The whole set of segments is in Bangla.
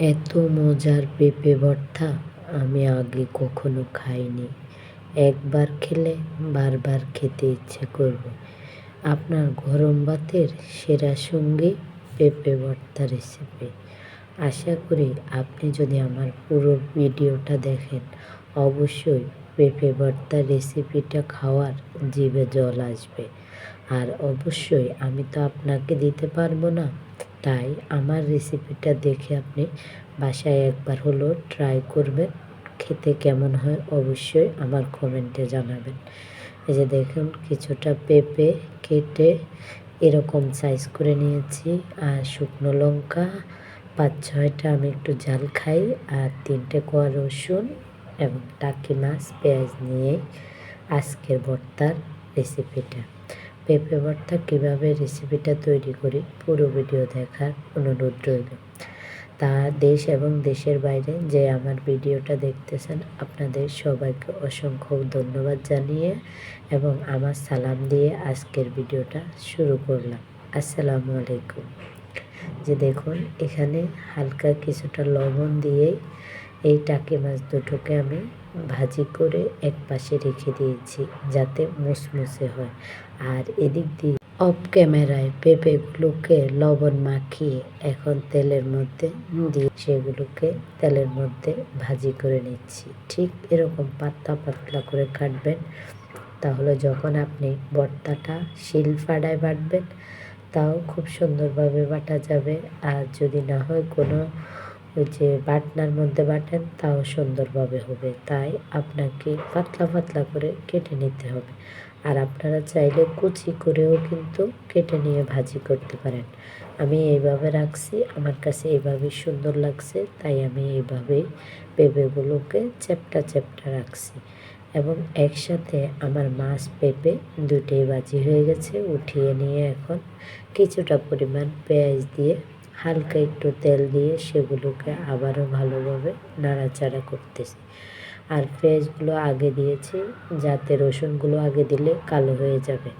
এত মজার পেঁপে ভর্তা আমি আগে কখনো খাইনি। একবার খেলে বারবার খেতে ইচ্ছে করবে। আপনার গরম ভাতের সেরা সঙ্গী পেঁপে ভর্তা রেসিপি। আশা করি আপনি যদি আমার পুরো ভিডিওটা দেখেন, অবশ্যই পেঁপে ভর্তার রেসিপিটা খাওয়ার জিভে জল আসবে। আর অবশ্যই আমি তো আপনাকে দিতে পারবো না, তাই আমার রেসিপিটা দেখে আপনি বাসায় একবার হলো ট্রাই করবেন। খেতে কেমন হয় অবশ্যই আমার কমেন্টে জানাবেন। এই যে দেখুন, কিছুটা পেঁপে কেটে এরকম সাইজ করে নিয়েছি। আর শুকনো লঙ্কা 5-6টা, আমি একটু ঝাল খাই, আর 3টে কোয়া রসুন এবং টাকি মাছ, পেঁয়াজ নিয়ে আজকের ভর্তার রেসিপিটা। পেঁপে ভর্তা কীভাবে রেসিপিটা তৈরি করি পুরো ভিডিও দেখার অনুরোধ রইল। তা দেশ এবং দেশের বাইরে যে আমার ভিডিওটা দেখতেছেন, আপনাদের সবাইকে অসংখ্য ধন্যবাদ জানিয়ে এবং আমার সালাম দিয়ে আজকের ভিডিওটা শুরু করলাম। আসসালামু আলাইকুম। যে দেখুন, এখানে হালকা কিছুটা লবণ দিয়ে এই টাকি মাছ দুটোকে আমি ভাজি করে এক পাশে রেখে দিয়েছি, যাতে মুসমুসে হয়। আর এদিক দিয়ে অফ ক্যামেরায় পেঁপেগুলোকে লবণ মাখিয়ে এখন তেলের মধ্যে দিয়ে সেগুলোকে তেলের মধ্যে ভাজি করে নিচ্ছি। ঠিক এরকম পাতলা পাতলা করে কাটবেন, তাহলে যখন আপনি ভর্তাটা শিলফাটায় বাটবেন তাও খুব সুন্দরভাবে বাটা যাবে। আর যদি না হয় কোনো ওই যে বাটনার মধ্যে বাটেন, তাও সুন্দরভাবে হবে। তাই আপনাকে পাতলা পাতলা করে কেটে নিতে হবে। আর আপনারা চাইলে কুচি করেও কিন্তু কেটে নিয়ে ভাজি করতে পারেন। আমি এইভাবে রাখছি, আমার কাছে এইভাবেই সুন্দর লাগছে, তাই আমি এইভাবেই পেঁপেগুলোকে চ্যাপ্টা চ্যাপ্টা রাখছি। এবং একসাথে আমার মাছ পেঁপে দুটোই ভাজি হয়ে গেছে। উঠিয়ে নিয়ে এখন কিছুটা পরিমাণ পেঁয়াজ দিয়ে হালকা একটু তেল দিয়ে সেগুলোকে আবারও ভালোভাবে নাড়াচাড়া করতেছি। আর পেঁয়াজগুলো আগে দিয়েছি, যাতে রসুনগুলো আগে দিলে কালো হয়ে যাবে।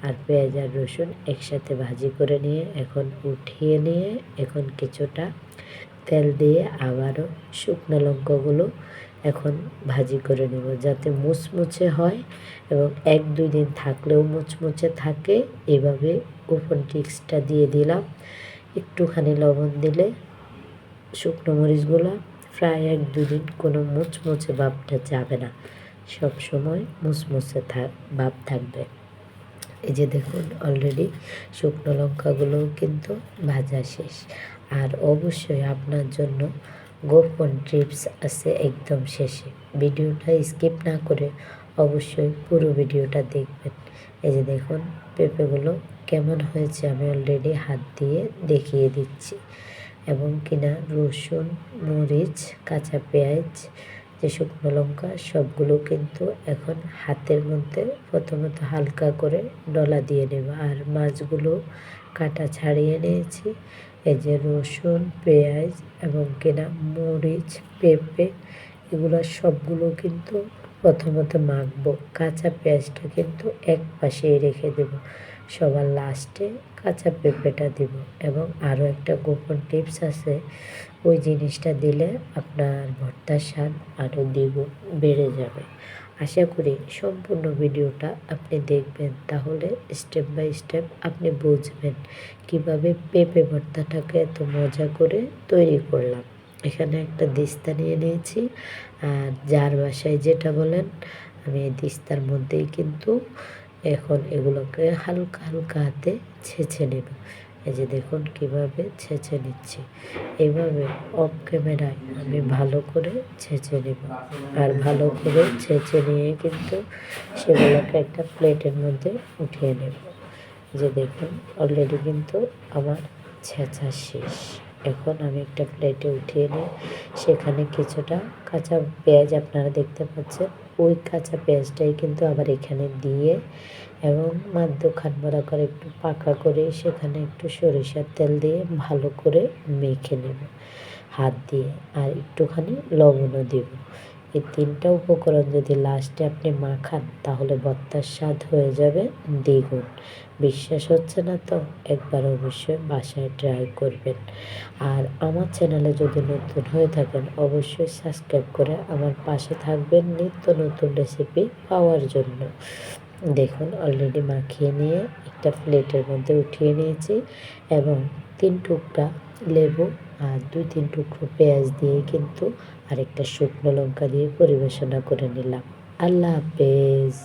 আর পেঁয়াজ আর রসুন একসাথে ভাজি করে নিয়ে এখন উঠিয়ে নিয়ে এখন কিছুটা তেল দিয়ে আবারও শুকনো লঙ্কাগুলো এখন ভাজি করে নেব, যাতে মুচমুচে হয় এবং 1-2 দিন থাকলেও মুচমুচে থাকে। এভাবে গোপন টিক্সটা দিয়ে দিলাম। একটুখানি লবণ দিলে শুকনো মরিচগুলো প্রায় 1-2 দিন কোনো মুচমুচে ভাবটা যাবে না, সব সময় মুচমুচে ভাব থাকবে। এই যে দেখুন, অলরেডি শুকনো লঙ্কাগুলোও কিন্তু ভাজা শেষ। আর অবশ্যই আপনার জন্য গোপন টিপস আছে একদম শেষে। ভিডিওটা স্কিপ না করে অবশ্যই পুরো ভিডিওটা দেখবেন। এই যে দেখুন, পেঁপেগুলো কেমন হয়েছে আমি অলরেডি হাত দিয়ে দেখিয়ে দিচ্ছি। এবং কিনা রসুন, মরিচ, কাঁচা পেঁয়াজ, যে শুকনো লঙ্কা সবগুলো কিন্তু এখন হাতের মধ্যে প্রথমত হালকা করে ডলা দিয়ে নেব। আর মাছগুলো কাটা ছাড়িয়ে নিয়েছি। এই যে রসুন, পেঁয়াজ এবং কিনা মরিচ, পেঁপে, এগুলো সবগুলো কিন্তু প্রথমত মাখবো। কাঁচা পেঁয়াজটা কিন্তু এক পাশেই রেখে দেব, সবার লাস্টে কাঁচা পেঁপেটা দেব। এবং আরও একটা গোপন টিপস আছে, ওই জিনিসটা দিলে আপনার ভর্তার স্বাদ আরও দ্বিগুণ বেড়ে যাবে। আশা করি সম্পূর্ণ ভিডিওটা আপনি দেখবেন, তাহলে স্টেপ বাই স্টেপ আপনি বুঝবেন কিভাবে পেঁপে ভর্তাটাকে এত মজা করে তৈরি করলাম। এখানে একটা দিস্তা নিয়ে নিয়েছি, আর যার বাসায় যেটা বলেন, আমি এই দিস্তার মধ্যেই কিন্তু এখন এগুলোকে হালকা হালকা হাতে ছেঁচে নেব। এই যে দেখুন কিভাবে ছেঁচে নিচ্ছি। এইভাবে অফ ক্যামেরায় আমি ভালো করে ছেঁচে নেব। আর ভালো করে ছেঁচে নিয়ে কিন্তু সেগুলোকে একটা প্লেটের মধ্যে উঠিয়ে নেব। যে দেখুন, অলরেডি কিন্তু আমার ছেঁচা শেষ। এখন আমি একটা প্লেটে উঠিয়ে নিই। সেখানে কিছুটা কাঁচা পেঁয়াজ আপনারা দেখতে পাচ্ছেন, ওই কাঁচা পেঁয়াজটাই কিন্তু আবার এখানে দিয়ে এবং মাধ্যখান বড়া করে একটু পাকা করে সেখানে একটু সরিষার তেল দিয়ে ভালো করে মেখে নেব হাত দিয়ে। আর একটুখানি লবণও দেব। এই 3টা উপকরণ যদি লাস্টে আপনি মাখান তাহলে ভর্তার স্বাদ হয়ে যাবে দ্বিগুণ। বিশ্বাস হচ্ছে না তো? একবার অবশ্যই বাসায় ট্রাই করবেন। আর আমার চ্যানেলে যদি নতুন হয়ে থাকেন অবশ্যই সাবস্ক্রাইব করে আমার পাশে থাকবেন নিত্য নতুন রেসিপি পাওয়ার জন্য। দেখুন অলরেডি মাখিয়ে নিয়ে একটা প্লেটের মধ্যে উঠিয়ে নিয়েছি এবং 3 টুকরা লেবু আর 2-3 টুকরো পেঁয়াজ দিয়ে কিন্তু আরেকটা শুকনো লঙ্কা দিয়ে পরিবেশনা করে নিলাম। আল্লাহ হাফেজ।